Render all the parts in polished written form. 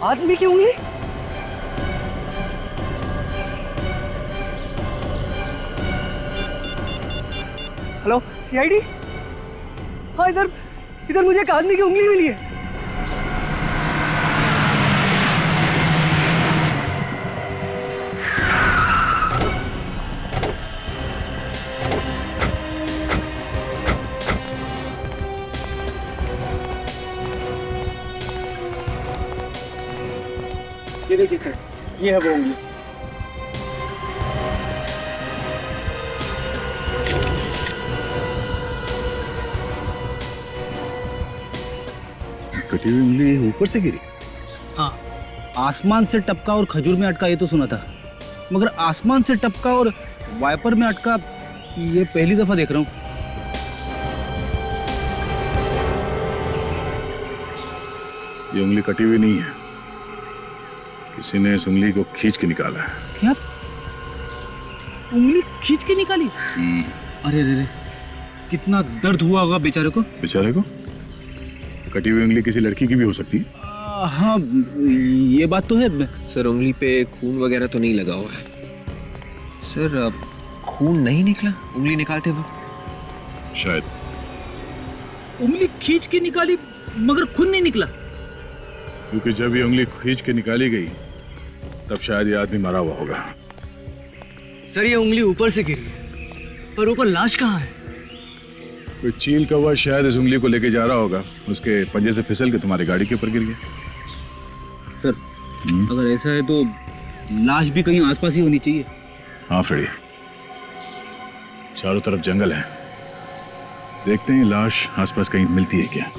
आदमी की उंगली? Hello CID? हाँ, इधर इधर मुझे एक आदमी की उंगली मिली है। ये देखिए सर, ये है वो उंगली। कटी हुई उंगली ऊपर से गिरी? हाँ, आसमान से टपका और खजूर में अटका ये तो सुना था, मगर आसमान से टपका और वाइपर में अटका ये पहली दफा देख रहा हूँ। ये उंगली कटी हुई नहीं है, किसी ने इस उंगली को खींच के निकाला है। क्या? उंगली खींच के निकाली? अरे रे रे, कितना दर्द हुआ होगा बेचारे को। बेचारे को? कटी हुई उंगली किसी लड़की की भी हो सकती है। हाँ, ये बात तो है। सर उंगली पे खून वगैरह तो नहीं लगा हुआ है। सर अब खून नहीं निकला उंगली निकालते वक्त? शायद। उंगली खींच के निकाली मगर खून नहीं निकला? क्योंकि जब ये उंगली खींच के निकाली गई तब शायद ये आदमी मरा हुआ होगा। सर ये उंगली ऊपर से गिरी है, पर ऊपर लाश कहाँ है? कोई चील कौवा शायद इस उंगली को लेके जा रहा होगा, उसके पंजे से फिसल के तुम्हारी गाड़ी के ऊपर गिर गया। सर अगर ऐसा है तो लाश भी कहीं आसपास ही होनी चाहिए। हाँ फ्रेडी, चारों तरफ जंगल है, देखते हैं लाश आसपास कहीं मिलती है क्या।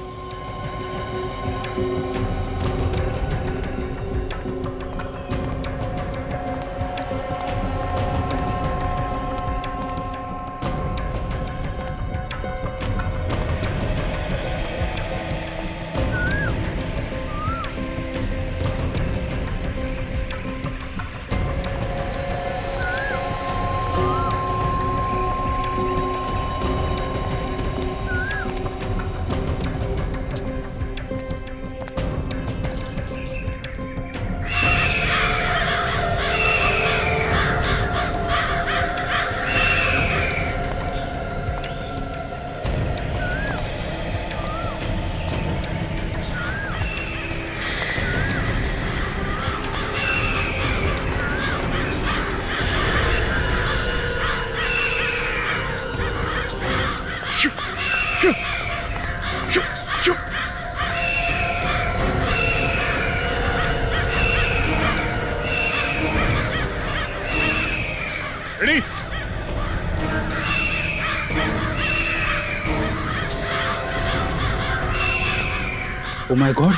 रेडी? ओ माय गॉड,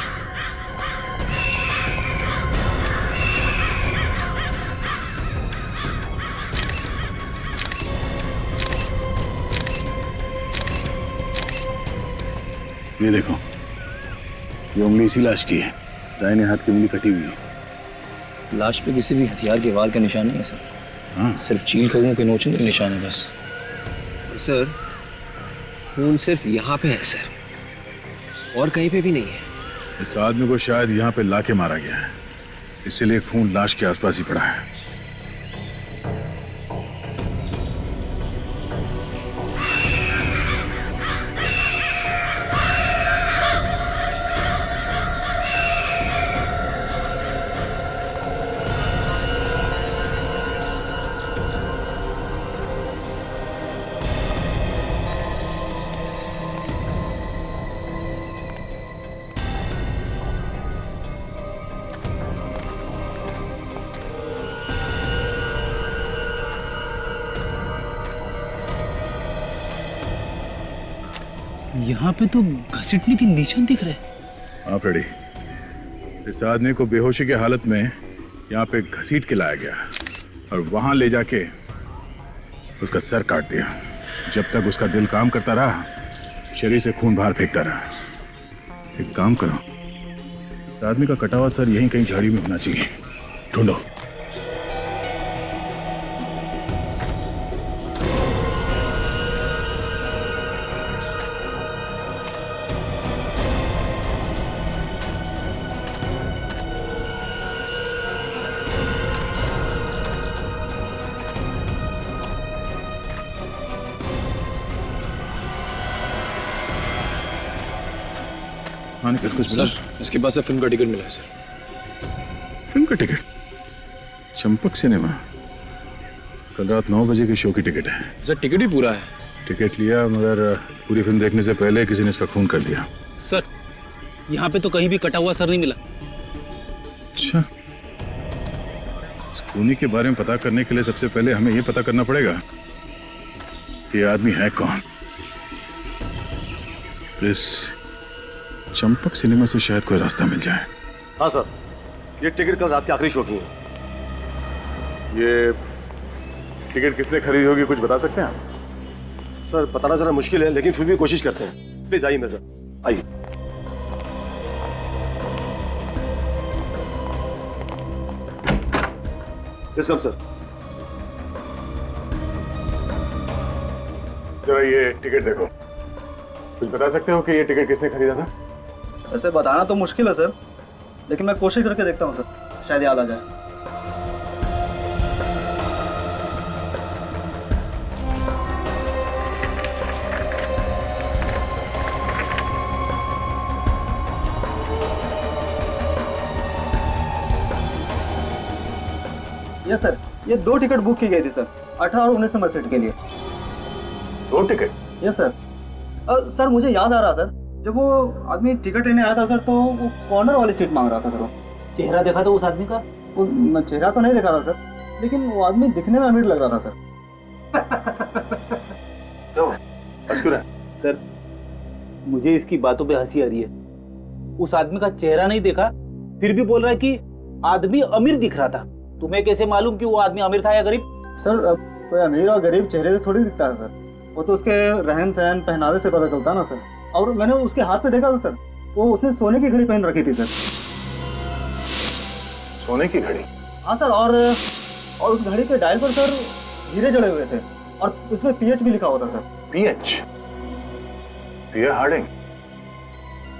ये देखो, ये उंगली इसी लाश की है, दाहिने हाथ की उंगली कटी हुई है। लाश पे किसी भी हथियार के वार का निशान नहीं है सर। हाँ, सिर्फ चील कौवों के नोचने के निशान है बस। सर खून सिर्फ यहाँ पे है सर, और कहीं पे भी नहीं है। इस आदमी को शायद यहाँ पे लाके मारा गया है, इसीलिए खून लाश के आसपास ही पड़ा है। यहाँ पे तो घसीटने के निशान दिख रहे हैं। हाँ फ्रेडी, इस आदमी को बेहोशी की हालत में यहाँ पे घसीट के लाया गया और वहां ले जाके उसका सर काट दिया। जब तक उसका दिल काम करता रहा, शरीर से खून बाहर फेंकता रहा। एक काम करो, इस आदमी का कटा हुआ सर यहीं कहीं झाड़ी में होना चाहिए, ढूंढो। हाँ निखिल कुछ बोला? सर इसके पास से फिल्म का टिकट मिला है सर। फिल्म का टिकट? चंपक सिनेमा? कल रात 9 बजे की शो की टिकट है। सर टिकट भी पूरा है। टिकट लिया मगर पूरी फिल्म देखने से पहले किसी ने इसका खून कर दिया। सर यहाँ पे तो कहीं भी कटा हुआ सर नहीं मिला। अच्छा, इस खूनी के बारे में पता करने के लिए सबसे पहले हमें ये पता करना पड़ेगा कि ये आदमी है कौन। इस चंपक सिनेमा से शायद कोई रास्ता मिल जाए। हाँ सर, ये टिकट कल रात की आखिरी शो की है। ये टिकट किसने खरीदी होगी कुछ बता सकते हैं आप? सर बताना जरा मुश्किल है लेकिन फिर भी कोशिश करते हैं। प्लीज आइए मेरे साथ, आइए। Yes come sir. जरा ये टिकट देखो, कुछ बता सकते हो कि ये टिकट किसने खरीदा था? ऐसे बताना तो मुश्किल है सर, लेकिन मैं कोशिश करके देखता हूँ सर, शायद याद आ जाए। यस सर, ये 2 टिकट बुक की गई थी सर, 18 और 19 नंबर सीट के लिए। 2 टिकट? Yes sir. सर मुझे याद आ रहा सर, जब वो आदमी टिकट लेने आया था सर, तो वो कॉर्नर वाली सीट मांग रहा था सर। वो चेहरा देखा था उस आदमी का? वो चेहरा तो नहीं देखा था सर, लेकिन वो आदमी दिखने में अमीर लग रहा था सर। सर मुझे इसकी बातों पे हंसी आ रही है। उस आदमी का चेहरा नहीं देखा, फिर भी बोल रहा है कि आदमी अमीर दिख रहा था। तुम्हें कैसे मालूम कि वो आदमी अमीर था या गरीब? सर कोई अमीर और गरीब चेहरे से थोड़ी दिखता है सर, वो तो उसके रहन सहन पहनावे से पता चलता है ना सर। और मैंने उसके हाथ पे देखा था सर, वो उसने सोने की घड़ी पहन रखी थी सर। सोने की घड़ी? हाँ सर, और उस घड़ी के डायल पर सर हीरे जड़े हुए थे और उसमें पीएच भी लिखा हुआ था सर। पीएच? पियर हार्डिंग?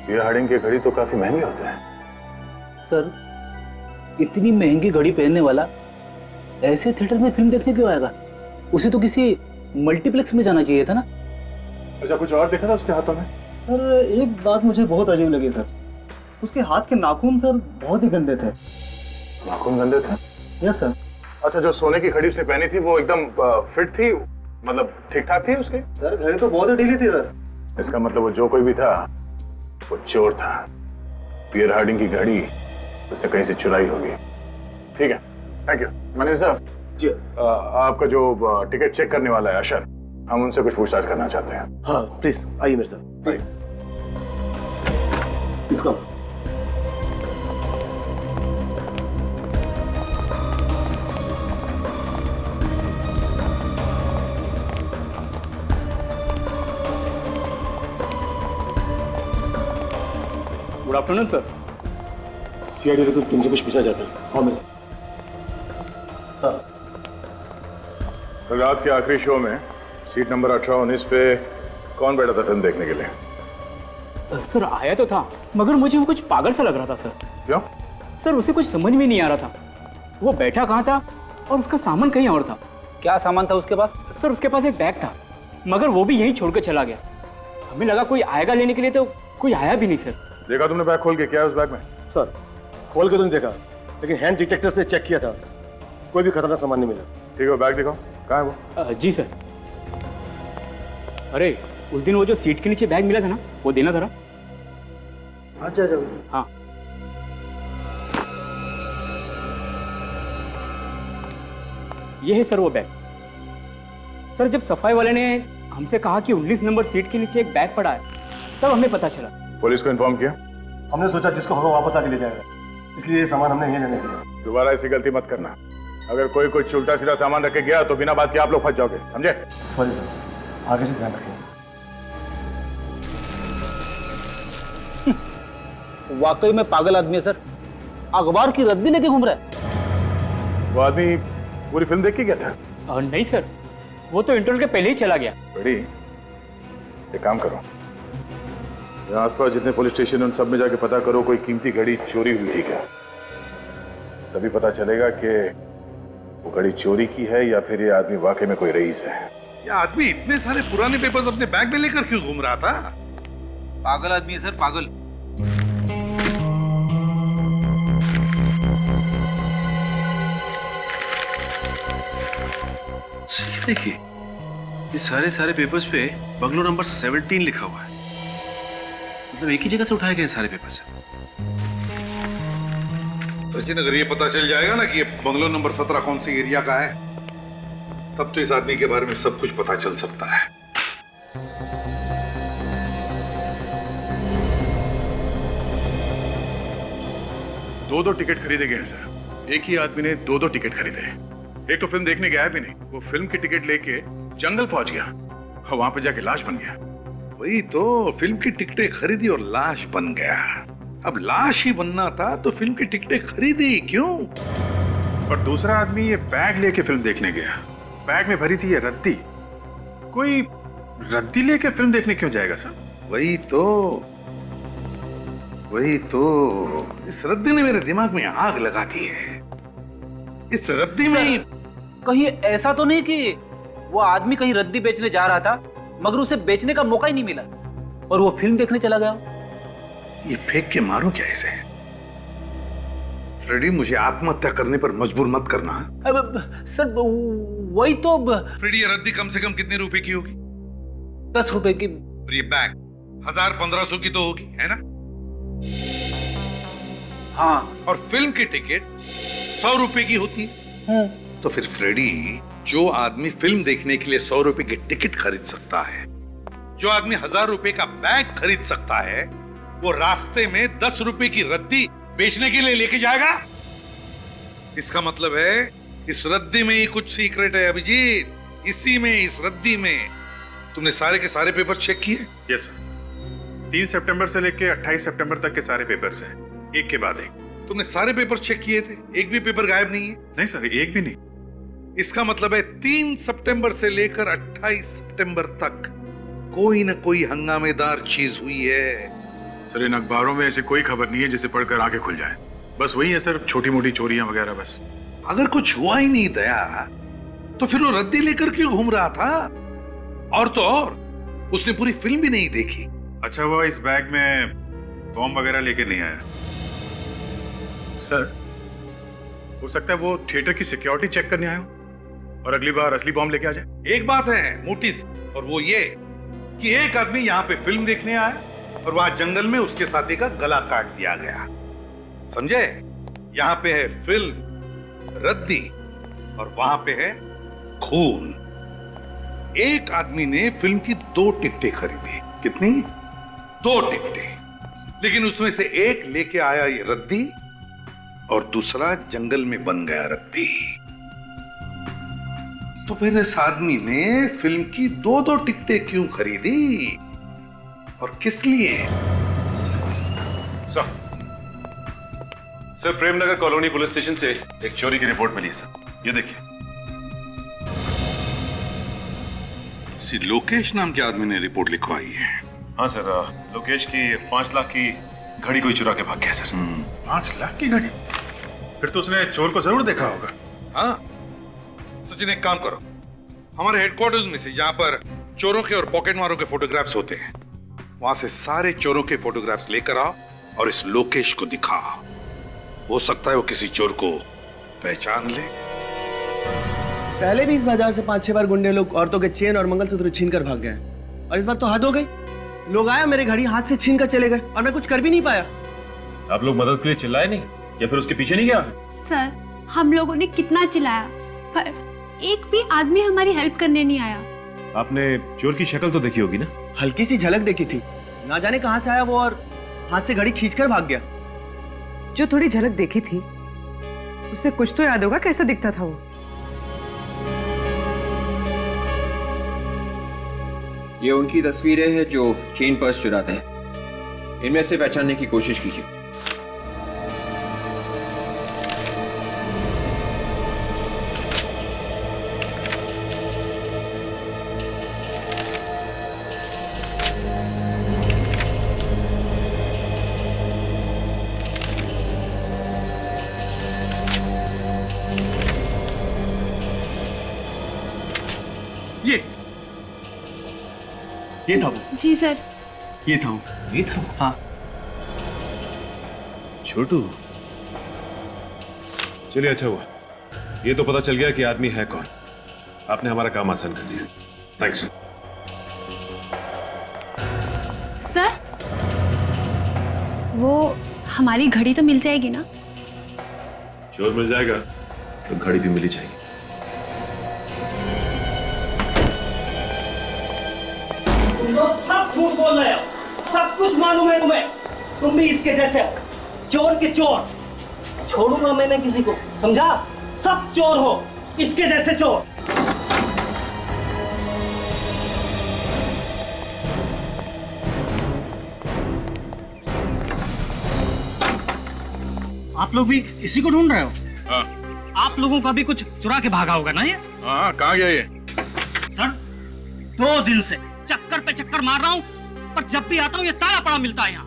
पियर हार्डिंग की घड़ी तो काफी महंगे होते हैं। सर इतनी महंगी घड़ी पहनने वाला ऐसे थिएटर में फिल्म देखने क्यों आएगा? उसे तो किसी मल्टीप्लेक्स में जाना चाहिए था ना। अच्छा, कुछ और देखा था उसके हाथों में? सर एक बात मुझे बहुत अजीब लगी सर, उसके हाथ के नाखून सर बहुत ही गंदे थे। नाखून गंदे थे? Yes sir. अच्छा, जो सोने की घड़ी उसने पहनी थी वो एकदम फिट थी, मतलब ठीक ठाक थी उसकी? सर घड़ी तो बहुत ही ढीली थी सर। इसका मतलब वो जो कोई भी था वो चोर था। पियर हार्डिंग की घड़ी उससे कहीं से चुराई होगी। ठीक है, थैंक यू। मैनेजर साहब जी, आपका जो टिकट चेक करने वाला है अशर, हम उनसे कुछ पूछताछ करना चाहते हैं। हाँ प्लीज आइए मेरे साथ, आइए। इसका गुड आफ्टरनून सर। सीआईडी को तुमसे कुछ पूछना चाहता हूँ। हाँ मेरे साथ सर। कल रात के आखिरी शो में सीट नंबर 18-19 पे कौन बैठा था फिल्म देखने के लिए? सर आया तो था, मगर मुझे वो कुछ पागल सा लग रहा था सर। क्यों? सर उसे कुछ समझ में नहीं आ रहा था, वो बैठा कहाँ था और उसका सामान कहीं और था। क्या सामान था उसके पास? सर उसके पास एक बैग था, मगर वो भी यहीं छोड़कर चला गया। हमें लगा कोई आएगा लेने के लिए, तो कोई आया भी नहीं सर। देखा तुमने बैग खोल के? क्या है उस बैग में? सर खोल के तो नहीं देखा, लेकिन हैंड डिटेक्टर से चेक किया था, कोई भी खतरनाक सामान नहीं मिला। ठीक है, बैग दिखाओ, कहाँ है वो? जी सर। अरे उस दिन वो जो सीट के नीचे बैग मिला था ना, वो देना जरा। अच्छा अच्छा। हाँ ये है सर वो बैग। सर जब सफाई वाले ने हमसे कहा कि 19 नंबर सीट के नीचे एक बैग पड़ा है, तब हमें पता चला। पुलिस को इन्फॉर्म किया? हमने सोचा जिसको होगा वापस आके ले जाएगा, इसलिए ये सामान हमने यहीं लेने दिया। दोबारा ऐसी गलती मत करना। अगर कोई कुछ उल्टा सीधा सामान रख के गया तो बिना बात के आप लोग फंस जाओगे, समझे? सॉरी सर, आगे से ध्यान रखेंगे। वाकई में पागल आदमी है सर, अखबार की रद्दी लेके घूम रहा है। वो आदमी पूरी फिल्म देख के गया था? नहीं सर, वो तो इंटरवल के पहले ही चला गया। बड़ी एक काम करो, यहाँ आसपास जितने पुलिस स्टेशन उन सब में जाके पता करो कोई कीमती घड़ी चोरी हुई थी क्या। तभी पता चलेगा कि वो घड़ी चोरी की है या फिर ये आदमी वाकई में कोई रईस है। ये आदमी इतने सारे पुराने पेपर्स अपने बैग में लेकर क्यों घूम रहा था? पागल आदमी है सर, पागल। सही देखिए, ये सारे पेपर्स पे बंगलो नंबर 17 लिखा हुआ है। मतलब एक ही जगह से उठाए गए सारे पेपर्स। सचिन, अगर ये पता चल जाएगा ना कि ये बंगलो नंबर 17 कौन सी एरिया का है, तब तो इस आदमी के बारे में सब कुछ पता चल सकता है। दो टिकट खरीदे गए हैं सर। एक ही आदमी ने दो टिकट खरीदे। एक तो फिल्म देखने गया भी नहीं, वो फिल्म की टिकट लेके जंगल पहुंच गया और वहां पे जाके लाश बन गया। वही तो, फिल्म की टिकटें खरीदी और लाश बन गया। अब लाश ही बनना था तो फिल्म की टिकटें खरीदी क्यों? और दूसरा आदमी ये बैग लेके फिल्म देखने गया। बैग में भरी थी ये रद्दी। कोई रद्दी लेके फिल्म देखने क्यों जाएगा सर? वही तो इस रद्दी ने मेरे दिमाग में आग लगा दी है। इस रद्दी में कहीं ऐसा तो नहीं कि वो आदमी कहीं रद्दी बेचने जा रहा था मगर उसे बेचने का मौका ही नहीं मिला और वो फिल्म देखने चला गया? ये फेंक के मारूं क्या इसे? फ्रेडी, मुझे आत्महत्या करने पर मजबूर मत करना। अब सर वही तो। फ्रेडी, ये रद्दी कम से कम कितने रुपए की होगी? 10 रुपए की। और ये बैग 1000-1500 की तो होगी, है ना? हाँ। और फिल्म की टिकट 100 रुपए की होती है। तो फिर फ्रेडी, जो आदमी फिल्म देखने के लिए 100 रुपए की टिकट खरीद सकता है, जो आदमी 1000 रुपए का बैग खरीद सकता है, वो रास्ते में 10 रुपए की रद्दी बेचने के लिए लेके जाएगा? इसका मतलब है इस रद्दी में ही कुछ सीक्रेट है अभिजीत। इसी में, इस रद्दी में। तुमने सारे के सारे पेपर चेक किए? Yes sir. 3 सितंबर से लेके 28 सितंबर तक के सारे पेपर्स हैं, एक के बाद एक। तुमने सारे पेपर चेक किए थे? एक भी पेपर गायब नहीं है? नहीं सर, एक भी नहीं। इसका मतलब है 3 सितंबर से लेकर 28 सितंबर तक कोई न कोई हंगामेदार चीज हुई है। सर, इन अखबारों में ऐसी कोई खबर नहीं है जिसे पढ़कर आंखें खुल जाए। बस वही है सर, छोटी मोटी चोरियां वगैरह बस। अगर कुछ हुआ ही नहीं दया, तो फिर वो रद्दी लेकर क्यों घूम रहा था? और तो और, उसने पूरी फिल्म भी नहीं देखी। अच्छा, वो इस बैग में बॉम्ब वगैरह लेके नहीं आया सर। हो सकता है वो थिएटर की सिक्योरिटी चेक करने आया हो और अगली बार असली बॉम्ब लेके आ जाए। एक बात है मोटी, और वो ये कि एक आदमी यहाँ पे फिल्म देखने आया और वहां जंगल में उसके साथी का गला काट दिया गया। समझे? यहाँ पे है फिल्म, रद्दी, और वहां पे है खून। एक आदमी ने फिल्म की 2 टिकटें खरीदी। कितनी? 2 टिकटें। लेकिन उसमें से एक लेके आया ये रद्दी और दूसरा जंगल में बन गया रद्दी। तो फिर इस आदमी ने फिल्म की 2 टिकटें क्यों खरीदी और किस लिए? Sir, Premnagar colony police station से एक चोरी की रिपोर्ट मिली है सर। ये देखिए। किसी लोकेश नाम के आदमी ने रिपोर्ट लिखवाई है। हाँ सर, लोकेश की 5 लाख की घड़ी कोई चुरा के भाग गया सर। 5 लाख की घड़ी? फिर तो उसने चोर को जरूर देखा होगा। हाँ सचिन, एक काम करो, हमारे हेडक्वार्टर्स में से जहां पर चोरों के और पॉकेट मारों के फोटोग्राफ्स होते हैं, वहां से सारे चोरों के फोटोग्राफ्स लेकर आओ और इस लोकेश को दिखाओ। हो सकता है वो किसी चोर को पहचान ले। पहले भी इस बाजार से 5-6 बार गुंडे लोग औरतों के चेन और मंगलसूत्र छीन कर भाग गए, और इस बार तो हद हो गई। लोग आए, मेरे घड़ी हाथ से छीन कर चले गए और मैं कुछ कर भी नहीं पाया। आप लोग मदद के लिए चिल्लाए नहीं या फिर उसके पीछे नहीं गया? सर, हम लोगों ने कितना चिल्लाया पर एक भी आदमी हमारी हेल्प करने नहीं आया। आपने चोर की शक्ल तो देखी होगी ना? हल्की सी झलक देखी थी, ना जाने कहां से आया वो और हाथ से घड़ी खींचकर भाग गया। जो थोड़ी झलक देखी थी उससे कुछ तो याद होगा कैसा दिखता था वो। ये उनकी तस्वीरें हैं जो चेन पर्स चुराते हैं। इनमें से पहचानने की कोशिश कीजिए। ये था वो। जी सर। ये था वो। ये था? हाँ। छोटू, चलिए अच्छा हुआ, ये तो पता चल गया कि आदमी है कौन। आपने हमारा काम आसान कर दिया। थैंक्स। सर वो हमारी घड़ी तो मिल जाएगी ना? चोर मिल जाएगा तो घड़ी भी मिली जाएगी। तुम लोग सब झूठ बोल रहे हो, सब कुछ मालूम है तुम्हें। तुम भी इसके जैसे हो, चोर के चोर। छोड़ूंगा मैंने किसी को, समझा? सब चोर हो, इसके जैसे चोर। आप लोग भी इसी को ढूंढ रहे हो? हाँ आप लोगों का भी कुछ चुरा के भागा होगा ना ये? हाँ, कहाँ गया ये? सर 2 दिन से चक्कर पे चक्कर मार रहा हूँ, पर जब भी आता हूँ ये ताला पड़ा मिलता है यहाँ।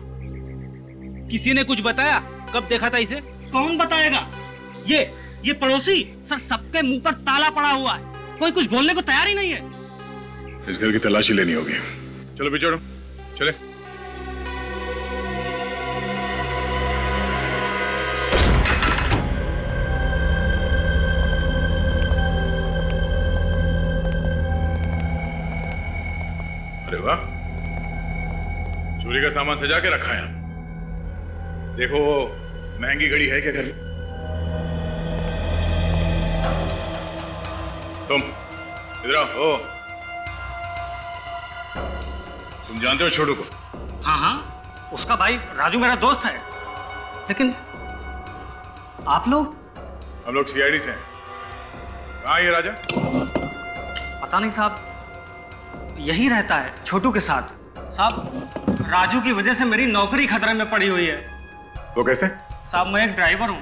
किसी ने कुछ बताया? कब देखा था इसे? कौन बताएगा? ये पड़ोसी। सर सबके मुंह पर ताला पड़ा हुआ है, कोई कुछ बोलने को तैयार ही नहीं है। इस घर की तलाशी लेनी होगी। चलो बिछोड़ो, चले। अरे वाह, चोरी का सामान सजा के रखा है। देखो वो महंगी घड़ी है क्या घर में? तुम इधर आओ। तुम जानते हो छोटू को? हाँ, उसका भाई राजू मेरा दोस्त है। लेकिन आप लोग? हम लोग सीआईडी से हैं। कहाँ है ये राजा? पता नहीं साहब, यही रहता है छोटू के साथ। साहब राजू की वजह से मेरी नौकरी खतरे में पड़ी हुई है। वो कैसे? साहब मैं एक ड्राइवर हूँ,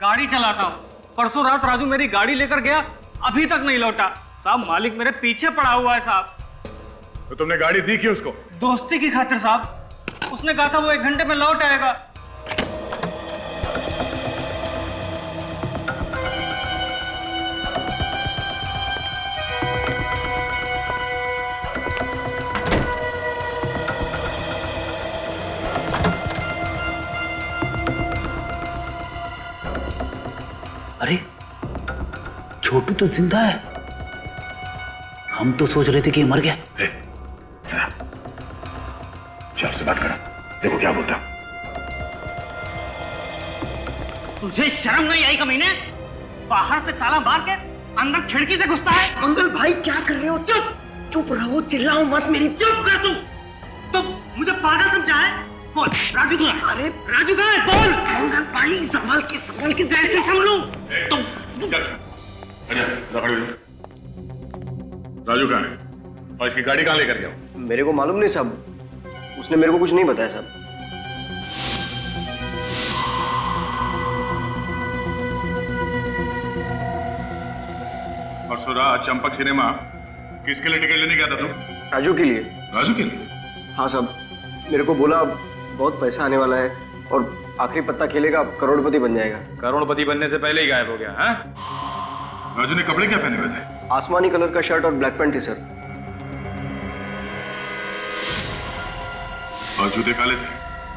गाड़ी चलाता हूँ। परसों रात राजू मेरी गाड़ी लेकर गया, अभी तक नहीं लौटा। साहब मालिक मेरे पीछे पड़ा हुआ है साहब। तो तुमने गाड़ी दी क्यों उसको? दोस्ती की खातिर साहब। उसने कहा था वो 1 घंटे में लौट आएगा। अरे छोटू तो जिंदा है। हम तो सोच रहे थे कि ये मर गया। चार से बात करो, देखो क्या बोलता। तुझे शर्म नहीं आई कमीने? बाहर से ताला मार के अंदर खिड़की से घुसता है। मंगल भाई क्या कर रहे हो? चुप चुप रहो, चिल्लाओ मत। मेरी चुप कर तू मुझे पागल समझा है? बोल राजू कहाँ है? अरे राजू कहाँ है? बोल। मंगल भाई संभाल के कैसे संभलूं? तुम राजू कहाँ है और इसकी गाड़ी कहाँ लेकर गया? मेरे को मालूम नहीं साहब, उसने मेरे को कुछ नहीं बताया साहब। परसों रात चंपक सिनेमा किसके लिए टिकट लेने गया था तुम? राजू के लिए। राजू के लिए? हाँ साहब, मेरे को बोला बहुत पैसा आने वाला है और आखिरी पत्ता खेलेगा करोड़पति बन जाएगा। करोड़पति बनने से पहले ही गायब हो गया है। राजू ने कपड़े क्या पहने हुए थे? आसमानी कलर का शर्ट और ब्लैक पैंट थी सर। और जूते काले थे?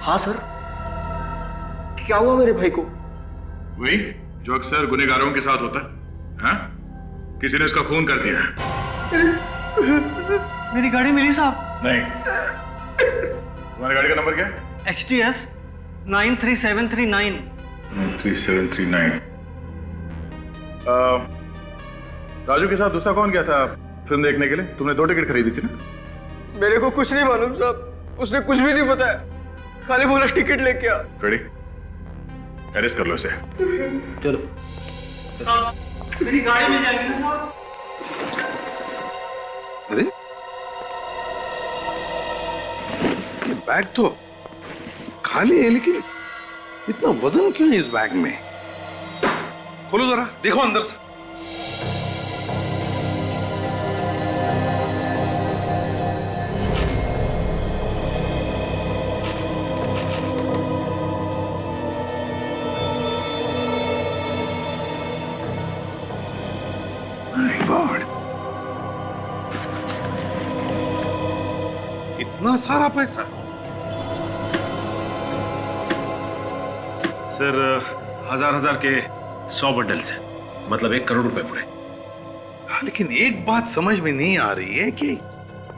हाँ सर। क्या हुआ मेरे भाई को? वही जो अक्सर गुनहगारों के साथ होता है। हाँ? किसी ने उसका खून कर दिया। मेरी गाड़ी मिली साहब? नहीं। तुम्हारी गाड़ी का नंबर क्या है? XTS 93739। 93739। राजू के साथ दूसरा कौन गया था फिल्म देखने के लिए? तुमने 2 टिकट खरीदी थी ना? मेरे को कुछ नहीं मालूम साहब, उसने कुछ भी नहीं बताया, खाली बोला टिकट लेके आ। रेडी? अरेस्ट कर लो इसे। चलो साहब मेरी गाड़ी मिल जाएगी ना साहब? अरे ये बैग तो खाली है, लेकिन इतना वजन क्यों है इस बैग में? खोलो जरा, देखो अंदर से। इतना सारा पैसा? सर 1000 के 100 बंडल से, मतलब 1 करोड़ रुपए पूरे। लेकिन एक बात समझ में नहीं आ रही है कि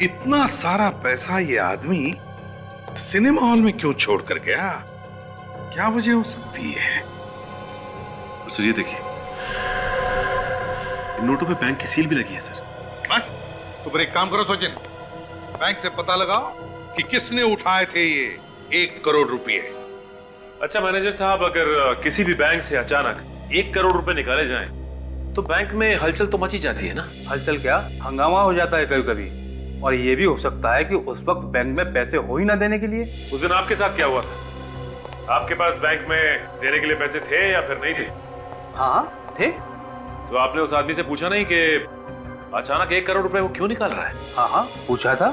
इतना सारा पैसा ये आदमी सिनेमा हॉल में क्यों छोड़ कर गया? क्या वजह हो सकती है? सर ये देखिए, इन नोटों पे बैंक की सील भी लगी है सर। बस तो फिर एक काम करो सचिन, बैंक से पता लगाओ कि किसने उठाए थे ये 1 करोड़ रुपए। अच्छा मैनेजर साहब, अगर किसी भी बैंक से अचानक 1 करोड़ रुपए निकाले जाएं, तो बैंक में हलचल तो मची जाती है ना? हलचल क्या, हंगामा हो जाता है कभी कभी। और ये भी हो सकता है कि उस वक्त बैंक में पैसे हो ही ना देने के लिए। उस दिन आपके साथ क्या हुआ था? आपके पास बैंक में देने के लिए पैसे थे या फिर नहीं थे? हाँ थे। तो आपने उस आदमी से पूछा नहीं कि अचानक 1 करोड़ रुपए वो क्यों निकाल रहा है? हाँ पूछा था।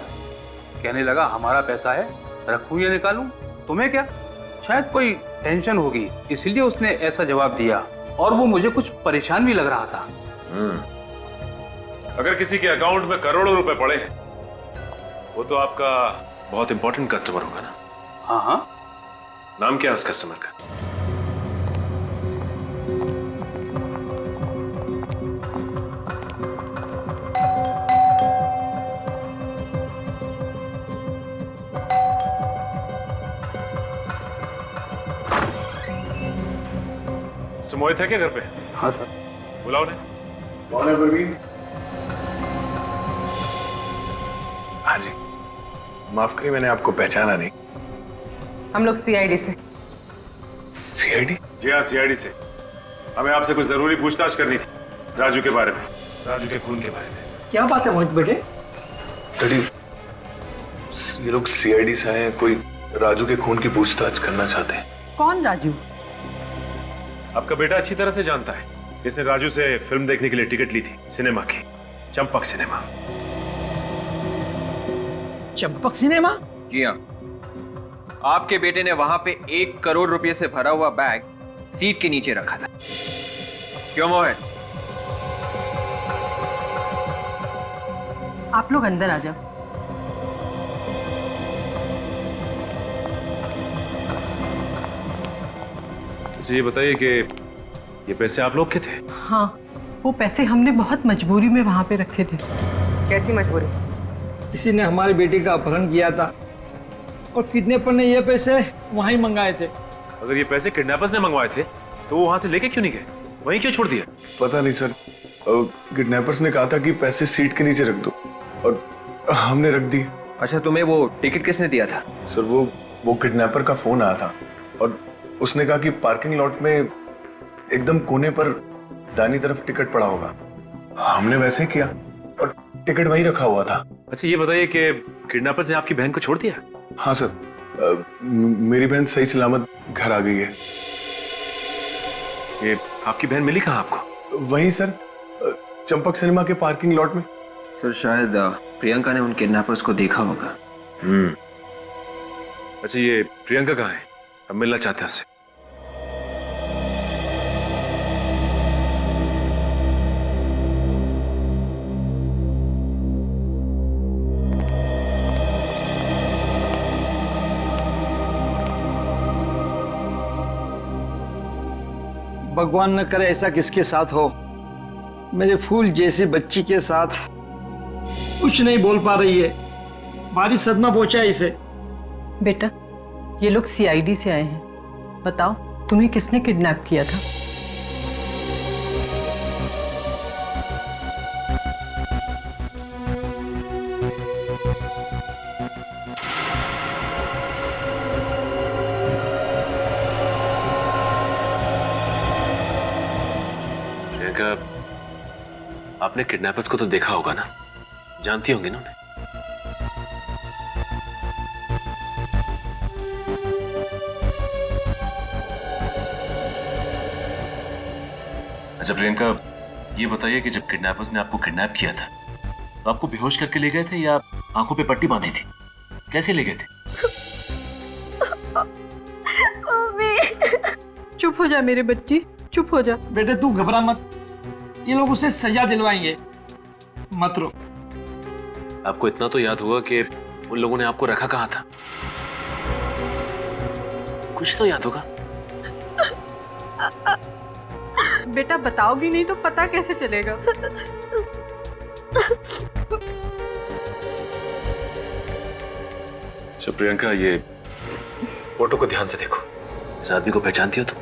कहने लगा हमारा पैसा है, रखूं या निकालूं, तुम्हें क्या? शायद कोई टेंशन होगी इसलिए उसने ऐसा जवाब दिया, और वो मुझे कुछ परेशान भी लग रहा था। अगर किसी के अकाउंट में करोड़ों रुपए पड़े हैं, वो तो आपका बहुत इंपॉर्टेंट कस्टमर होगा ना? हाँ। नाम क्या है उस कस्टमर का? मिस्टर मोहित है क्या घर पे? हाँ सर। बुलाओ ने। कौन है प्रवीण? हाँ जी, माफ करिए मैंने आपको पहचाना नहीं। हम लोग सीआईडी से। सीआईडी? जी हाँ, सीआईडी से। हमें आपसे कुछ जरूरी पूछताछ करनी थी राजू के बारे में, राजू के खून के बारे में। क्या बात है मोहित बेटे? डैडी, ये लोग सीआईडी से आए हैं, कोई राजू के खून की पूछताछ करना चाहते हैं। कौन राजू? आपका बेटा अच्छी तरह से जानता है, इसने राजू से फिल्म देखने के लिए टिकट ली थी, सिनेमा की, चंपक सिनेमा। चंपक सिनेमा? जी हाँ, आपके बेटे ने वहां पे 1 करोड़ रुपए से भरा हुआ बैग सीट के नीचे रखा था। क्यों मोहित? आप लोग अंदर आ जाओ। ये बताइए कि ये पैसे आप लोग के थे? हाँ, वो पैसे हमने बहुत मजबूरी में वहां पे रखे थे। कैसी मजबूरी? किसी ने हमारे बेटे का अपहरण किया था और किडनैपर ने ये पैसे वहीं मंगाए थे। अगर ये पैसे किडनैपर्स ने मंगवाए थे तो वो वहां से लेके क्यों नहीं गए, वहीं क्यों छोड़ दिया? पता नहीं सर, किडनैपर्स ने कहा था कि पैसे सीट के नीचे रख दो और हमने रख दिए। अच्छा, तुम्हें वो टिकट किसने दिया था? सर वो किडनैपर का फोन आया था और उसने कहा कि पार्किंग लॉट में एकदम कोने पर दाहिनी तरफ टिकट पड़ा होगा। हमने वैसे किया और टिकट वहीं रखा हुआ था। अच्छा ये बताइए कि किडनैपर्स ने आपकी बहन को छोड़ दिया? हाँ सर, मेरी बहन सही सलामत घर आ गई है। ये आपकी बहन मिली कहाँ आपको? वहीं सर, चंपक सिनेमा के पार्किंग लॉट में। सर शायद प्रियंका ने उन किडनैपर्स को देखा होगा। अच्छा ये प्रियंका कहाँ है? हम मिलना चाहते हैं उससे। भगवान न करे ऐसा किसके साथ हो। मेरे फूल जैसी बच्ची के साथ कुछ नहीं बोल पा रही है, भारी सदमा पहुंचा इसे। बेटा, ये लोग सीआईडी से आए हैं, बताओ तुम्हें किसने किडनैप किया था? प्रियंका, आपने किडनैपर्स को तो देखा होगा ना, जानती होंगी ना उन्हें? अच्छा प्रियंका, ये बताइए कि जब किडनैपर्स ने आपको किडनैप किया था तो आपको बेहोश करके ले गए थे या आंखों पे पट्टी बांधी थी? कैसे ले गए थे? चुप हो जा मेरे बच्ची, चुप हो जा। बेटे तू घबरा मत, ये लोग उसे सजा दिलवाएंगे, मत रो। आपको इतना तो याद होगा कि उन लोगों ने आपको रखा कहाँ था? कुछ तो याद होगा। बेटा बताओगी नहीं तो पता कैसे चलेगा? अच्छा प्रियंका, ये फोटो को ध्यान से देखो। इस आदमी को पहचानती हो तुम?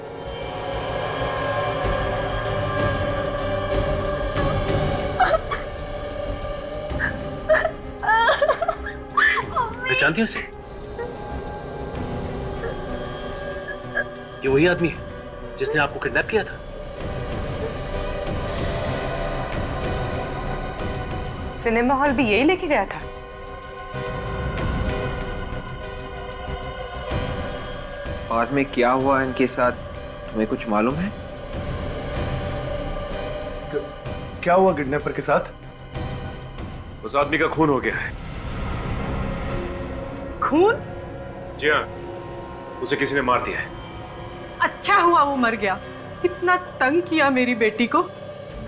पहचानती हो इसे? ये वही आदमी है जिसने आपको किडनैप किया था। सिनेमा हॉल भी यही लेके गया था। बाद में क्या हुआ इनके साथ, तुम्हें कुछ मालूम है? क्या हुआ किडनैपर के साथ? उस आदमी का खून हो गया है। खून? जी हाँ, उसे किसी ने मार दिया है। अच्छा हुआ वो मर गया। इतना तंग किया मेरी बेटी को,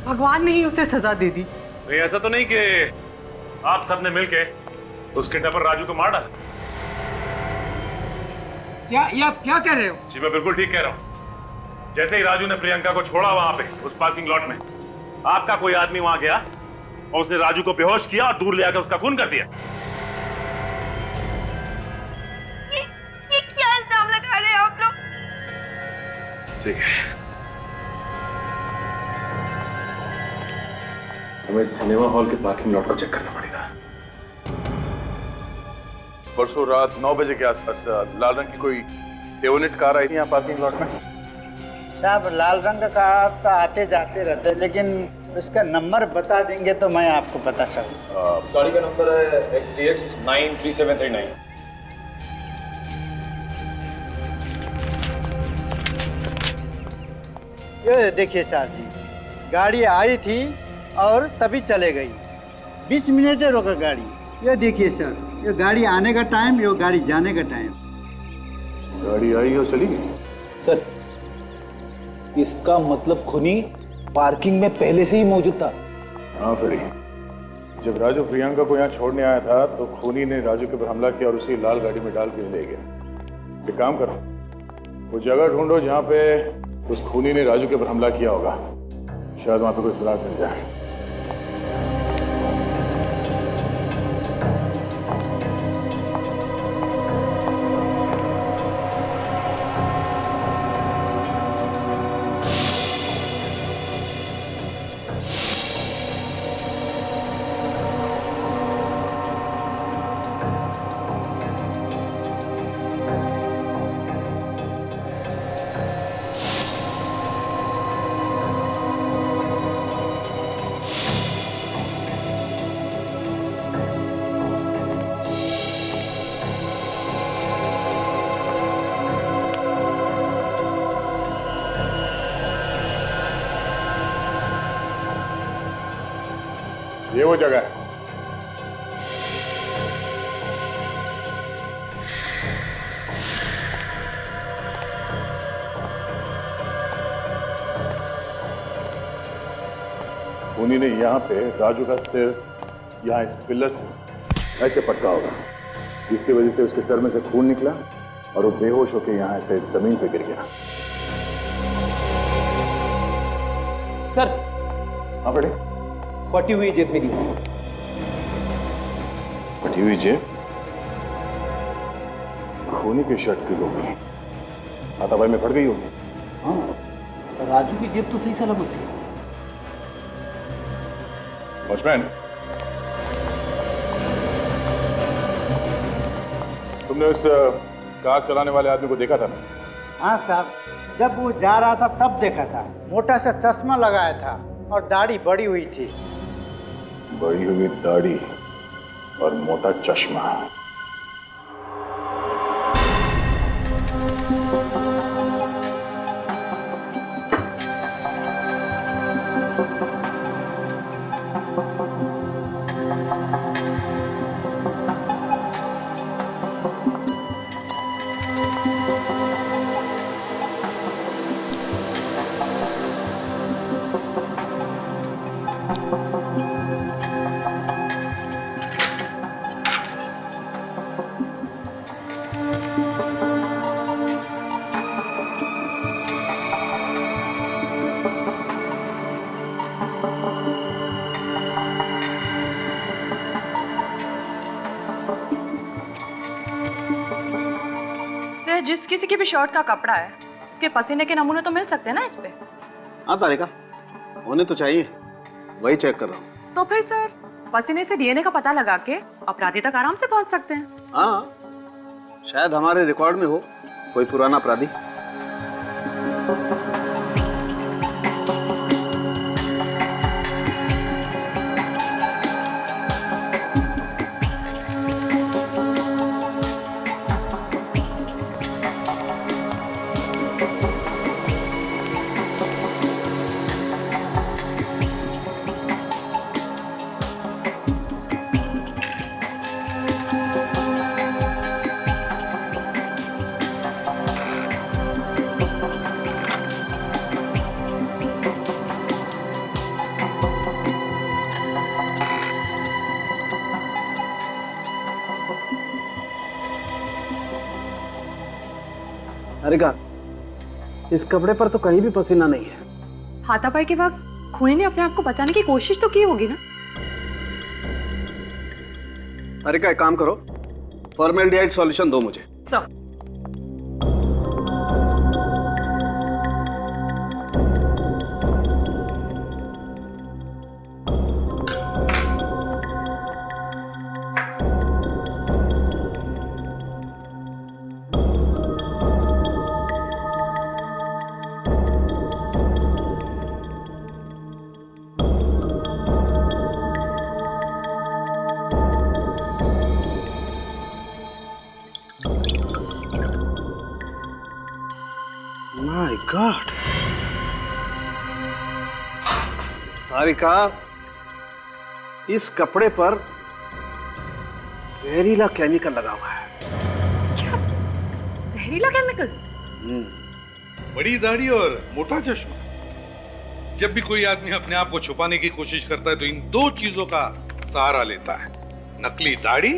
भगवान ने ही उसे सजा दे दी। नहीं, ऐसा तो नहीं कि आप सबने मिलके उस किडनैपर राजू को मार डाला? क्या ये आप क्या कह रहे हो? जी मैं बिल्कुल ठीक कह रहा हूँ। जैसे ही राजू ने प्रियंका को छोड़ा वहां पे उस पार्किंग लॉट में, आपका कोई आदमी वहां गया और उसने राजू को बेहोश किया और दूर ले आकर उसका खून कर दिया। ये क्या इल्जाम लगा रहे हैं आप लोग? ठीक है, हमें सिनेमा हॉल के पार्किंग लॉट को चेक करना पड़ेगा। परसों रात 9 बजे के आसपास लाल रंग की कोई डेवोनेट कार आई थी यहाँ पार्किंग लॉट में। साहब लाल रंग का कार तो आते जाते रहते, लेकिन उसका नंबर बता देंगे तो मैं आपको बता सकूँ। गाड़ी का नंबर है XDX 93739। ये देखिए साहब जी, गाड़ी आई थी और तभी चले गई। 20 मिनट रोका गाड़ी। ये देखिए सर, ये गाड़ी आने का टाइम, ये गाड़ी जाने का टाइम। गाड़ी आई और चली गई। सर, इसका मतलब खूनी पार्किंग में पहले से ही मौजूद था। हाँ फ्रेडी, जब राजू प्रियंका को यहाँ छोड़ने आया था तो खूनी ने राजू के ऊपर हमला किया और उसी लाल गाड़ी में डाल के ले गया। एक काम करो, वो जगह ढूंढो जहाँ पे उस खूनी ने राजू के ऊपर हमला किया होगा। शायद वहाँ पे कोई सुराग मिल जाए। ये वो जगह है। खूनी ने यहाँ पे राजू का सिर यहाँ इस पिलर से ऐसे पटका होगा, जिसकी वजह से उसके सर में से खून निकला और वो बेहोश होकर यहाँ ऐसे जमीन पे गिर गया। सर, हाँ बेटे, फटी हुई जेब मेरी। फटी हुई जेब? खूनी की शर्ट की होगी, हाथापाई में फट गई होगी। हाँ, राजू की जेब तो सही सलामत थी। वॉचमैन, तुमने उस कार चलाने वाले आदमी को देखा था ना? हाँ साहब, जब वो जा रहा था तब देखा था। मोटा सा चश्मा लगाया था और दाढ़ी बड़ी हुई थी। बड़ी हुई दाढ़ी और मोटा चश्मा। सर जिस किसी की भी शर्ट का कपड़ा है उसके पसीने के नमूने तो मिल सकते हैं ना इस पे? हाँ तारिका, होने तो चाहिए, वही चेक कर रहा हूँ। तो फिर सर पसीने से डीएनए का पता लगा के अपराधी तक आराम से पहुंच सकते हैं। हाँ, शायद हमारे रिकॉर्ड में हो कोई पुराना अपराधी। तारिका, इस कपड़े पर तो कहीं भी पसीना नहीं है। हाथापाई के वक्त खूनी ने अपने आप को बचाने की कोशिश तो की होगी ना? तारिका, एक काम करो, फॉर्मेल्डिहाइड सॉल्यूशन दो मुझे। सर माय गॉड, तारिका, इस कपड़े पर जहरीला केमिकल लगा हुआ है। क्या? जहरीला केमिकल? बड़ी दाढ़ी और मोटा चश्मा। जब भी कोई आदमी अपने आप को छुपाने की कोशिश करता है तो इन दो चीजों का सहारा लेता है, नकली दाढ़ी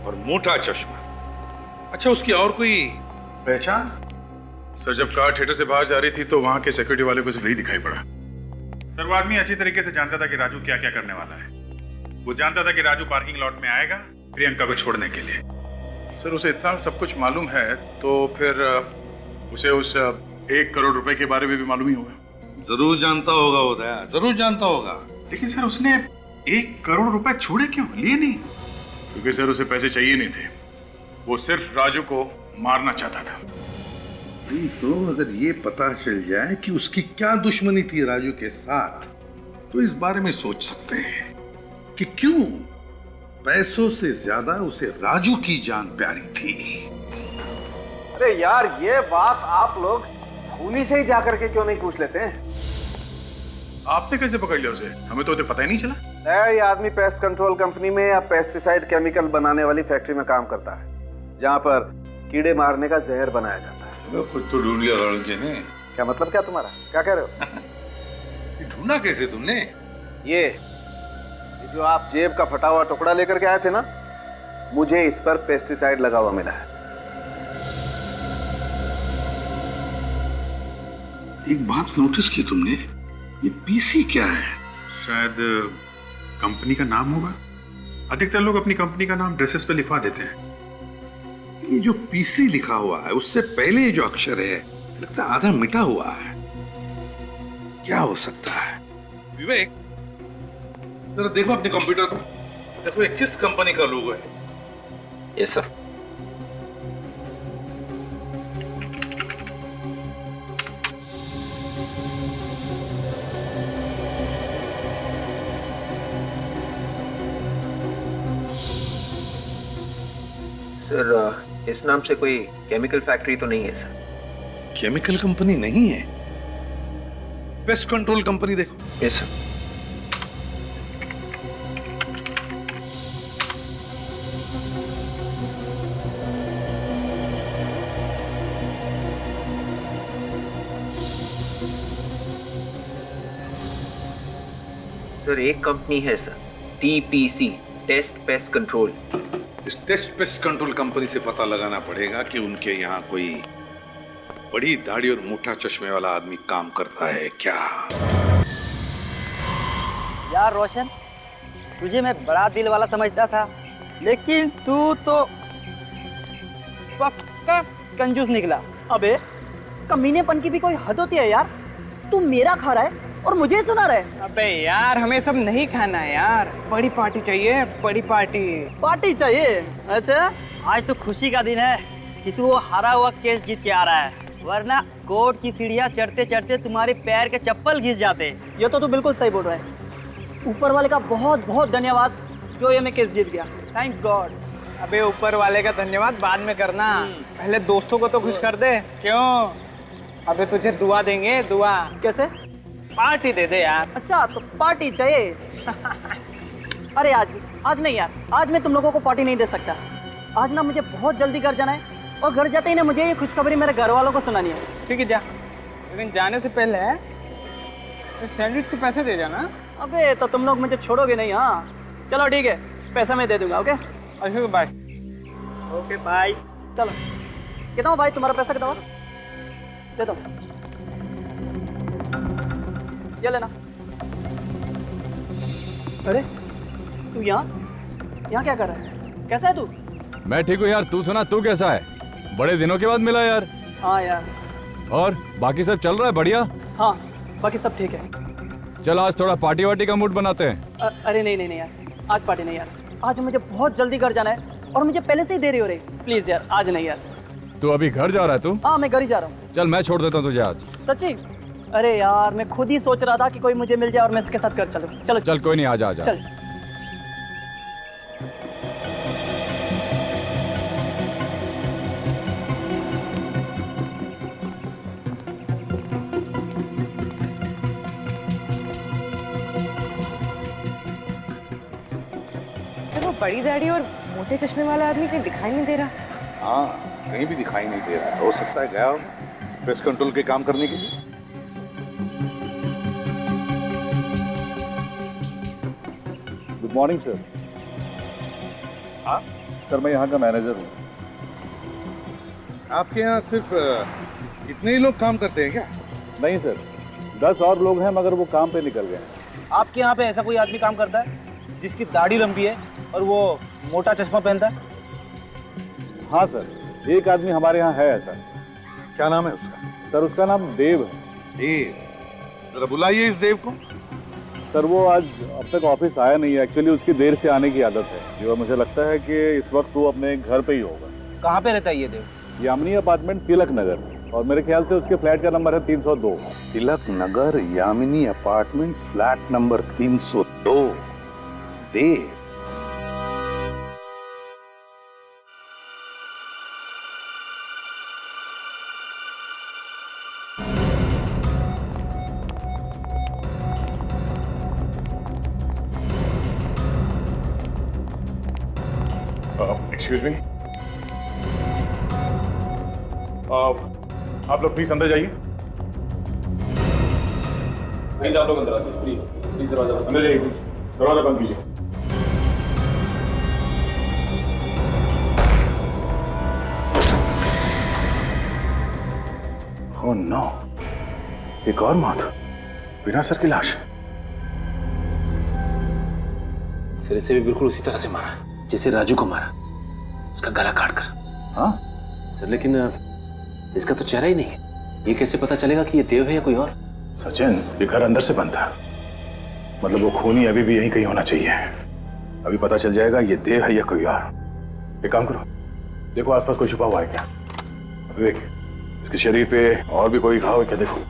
और मोटा चश्मा। अच्छा, उसकी और कोई पहचान? सर, जब कार थिएटर से बाहर जा रही थी तो वहां के सिक्योरिटी वाले को सिर्फ यही दिखाई पड़ा। सर, वो आदमी अच्छी तरीके से जानता था कि राजू क्या क्या करने वाला है। वो जानता था कि राजू पार्किंग लॉट में आएगा प्रियंका को छोड़ने के लिए। सर, उसे इतना सब कुछ मालूम है तो फिर उसे उस 1 करोड़ रुपए के बारे में भी मालूम ही होगा। जरूर जानता होगा उदय, जरूर जानता होगा। लेकिन सर उसने 1 करोड़ रुपए छोड़े क्यों, लिए नहीं? क्योंकि सर उसे पैसे चाहिए नहीं थे, वो सिर्फ राजू को मारना चाहता था। नहीं तो अगर ये पता चल जाए कि उसकी क्या दुश्मनी थी राजू के साथ, तो इस बारे में सोच सकते हैं कि क्यों पैसों से ज्यादा उसे राजू की जान प्यारी थी। अरे यार, ये बात आप लोग खूनी से ही जाकर के क्यों नहीं पूछ लेते हैं? आपने कैसे पकड़ लिया उसे? हमें तो पता ही नहीं चला। ये आदमी पेस्ट कंट्रोल कंपनी में या पेस्टिसाइड केमिकल बनाने वाली फैक्ट्री में काम करता है, जहाँ पर कीड़े मारने का जहर बनाया जाता है। कुछ तो ढूंढ लिया लड़के ने। क्या मतलब, क्या तुम्हारा, क्या कह रहे हो? ढूंढा कैसे तुमने? ये जो आप जेब का फटा हुआ टुकड़ा लेकर के आए थे ना, मुझे इस पर पेस्टिसाइड लगा हुआ मिला है। एक बात नोटिस की तुमने, ये पीसी क्या है? शायद कंपनी का नाम होगा। अधिकतर लोग अपनी कंपनी का नाम ड्रेसेस पे लिखवा देते हैं। ये जो पीसी लिखा हुआ है उससे पहले ये जो अक्षर है लगता है आधा मिटा हुआ है। क्या हो सकता है? विवेक, जरा देखो अपने कंप्यूटर को, देखो ये किस कंपनी का लोगो है। Yes sir. सर, इस नाम से कोई केमिकल फैक्ट्री तो नहीं है सर। केमिकल कंपनी नहीं है? पेस्ट कंट्रोल कंपनी देखो। Yes sir. सर, एक कंपनी है sir, TPC, test pest control. इस टेस्ट पेस्ट कंट्रोल कंपनी से पता लगाना पड़ेगा कि उनके यहाँ कोई बड़ी दाढ़ी और मोटा चश्मे वाला आदमी काम करता है क्या। यार रोशन, तुझे मैं बड़ा दिल वाला समझता था, लेकिन तू तो पक्का कंजूस निकला। अबे कमीनेपन की भी कोई हद होती है यार। तू मेरा खा रहा है और मुझे सुना रहा है। अबे यार हमें सब नहीं खाना है यार, बड़ी पार्टी चाहिए, बड़ी पार्टी। पार्टी चाहिए? अच्छा आज तो खुशी का दिन है कि तू वो हारा हुआ केस जीत के आ रहा है, वरना कोर्ट की सीढ़ियाँ चढ़ते चढ़ते तुम्हारे पैर के चप्पल घिस जाते। ये तो तू बिल्कुल सही बोल रहा है। ऊपर वाले का बहुत बहुत धन्यवाद जो ये मैं केस जीत गया। Thanks God. अबे ऊपर वाले का धन्यवाद बाद में करना, पहले दोस्तों को तो खुश कर दे। क्यों? अबे तुझे दुआ देंगे, दुआ। कैसे? पार्टी दे दे यार। अच्छा तो पार्टी चाहिए? अरे आज नहीं यार, आज मैं तुम लोगों को पार्टी नहीं दे सकता। आज ना मुझे बहुत जल्दी घर जाना है और घर जाते ही ना मुझे ये खुशखबरी मेरे घर वालों को सुनानी है। ठीक है जा, लेकिन जाने से पहले सैंडविच के पैसे दे जाना। अबे तो तुम लोग मुझे छोड़ोगे नहीं? हाँ चलो ठीक है, पैसा मैं दे दूंगा। ओके अच्छा बाय। Okay bye. चलो कितना भाई तुम्हारा पैसा कितना दे दो। ये लेना। अरे तू यहाँ क्या कर रहा है? कैसा है तू? मैं ठीक हूँ यार, तू सुना, तू कैसा है? बड़े दिनों के बाद मिला यार। हाँ यार। और बाकी सब चल रहा है बढ़िया? हाँ बाकी सब ठीक है। चल आज थोड़ा पार्टी वार्टी का मूड बनाते हैं। अरे नहीं यार, आज पार्टी नहीं यार। आज मुझे बहुत जल्दी घर जाना है और मुझे पहले से ही देरी हो रही। प्लीज यार आज नहीं यार। तू अभी घर जा रहा है? तू? हाँ मैं घर ही जा रहा हूँ। चल मैं छोड़ देता हूँ तुझे आज। सच्ची? अरे यार मैं खुद ही सोच रहा था कि कोई मुझे मिल जाए और मैं इसके साथ घर चलूँ। चलो चल कोई नहीं, आ जा। चल। सर वो बड़ी दाढ़ी और मोटे चश्मे वाला आदमी कहीं दिखाई नहीं दे रहा। हाँ कहीं भी दिखाई नहीं दे रहा। हो सकता है गया हो पेस्ट कंट्रोल के काम करने के लिए। Good morning sir. हाँ सर मैं यहाँ का मैनेजर हूँ। आपके यहाँ सिर्फ इतने ही लोग काम करते हैं क्या? नहीं सर, 10 और लोग हैं मगर वो काम पे निकल गए। आपके यहाँ पे ऐसा कोई आदमी काम करता है जिसकी दाढ़ी लंबी है और वो मोटा चश्मा पहनता है? हाँ सर, एक आदमी हमारे यहाँ है ऐसा। क्या नाम है उसका? सर उसका नाम देव है। देव? जरा बुलाइए इस देव को। सर वो आज अब तक ऑफिस आया नहीं है। एक्चुअली उसकी देर से आने की आदत है जो मुझे लगता है कि इस वक्त वो अपने घर पे ही होगा। कहाँ पे रहता है ये देव? यामिनी अपार्टमेंट तिलक नगर, और मेरे ख्याल से उसके फ्लैट का नंबर है 302। Tilak Nagar Yamini apartment flat number 302। देव? एक्सक्यूज मी, आप लोग प्लीज अंदर जाइए। प्लीज आप लोग अंदर आ जाइए। प्लीज दरवाजा अंदर जाइए। प्लीज दरवाजा बंद कीजिए। ओह नो, एक और मौत बिना सर की लाश। सिरे से भी बिल्कुल उसी तरह से मारा जैसे राजू को मारा, उसका गला काट कर। हाँ सर लेकिन इसका तो चेहरा ही नहीं है। ये कैसे पता चलेगा कि ये देव है या कोई और? सचिन, ये घर अंदर से बंद था, मतलब वो खूनी अभी भी यहीं कहीं होना चाहिए। अभी पता चल जाएगा ये देव है या कोई और। एक काम करो, देखो आसपास कोई छुपा हुआ है क्या। विवेक, इसके शरीर पे और भी कोई घाव है क्या? देखो।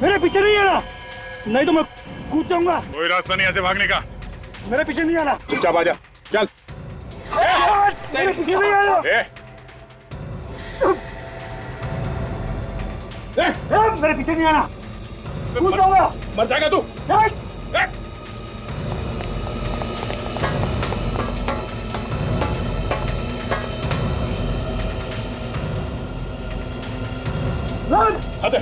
मेरे पीछे नहीं आना, नहीं तो मैं कूद जाऊंगा। कोई रास्ता नहीं ऐसे भागने का। मेरे पीछे नहीं आना। चुपचाप आ जा, चल। मेरे पीछे नहीं आना। मेरे पीछे नहीं आना, कूद जाऊंगा। मर जाएगा तू। अबे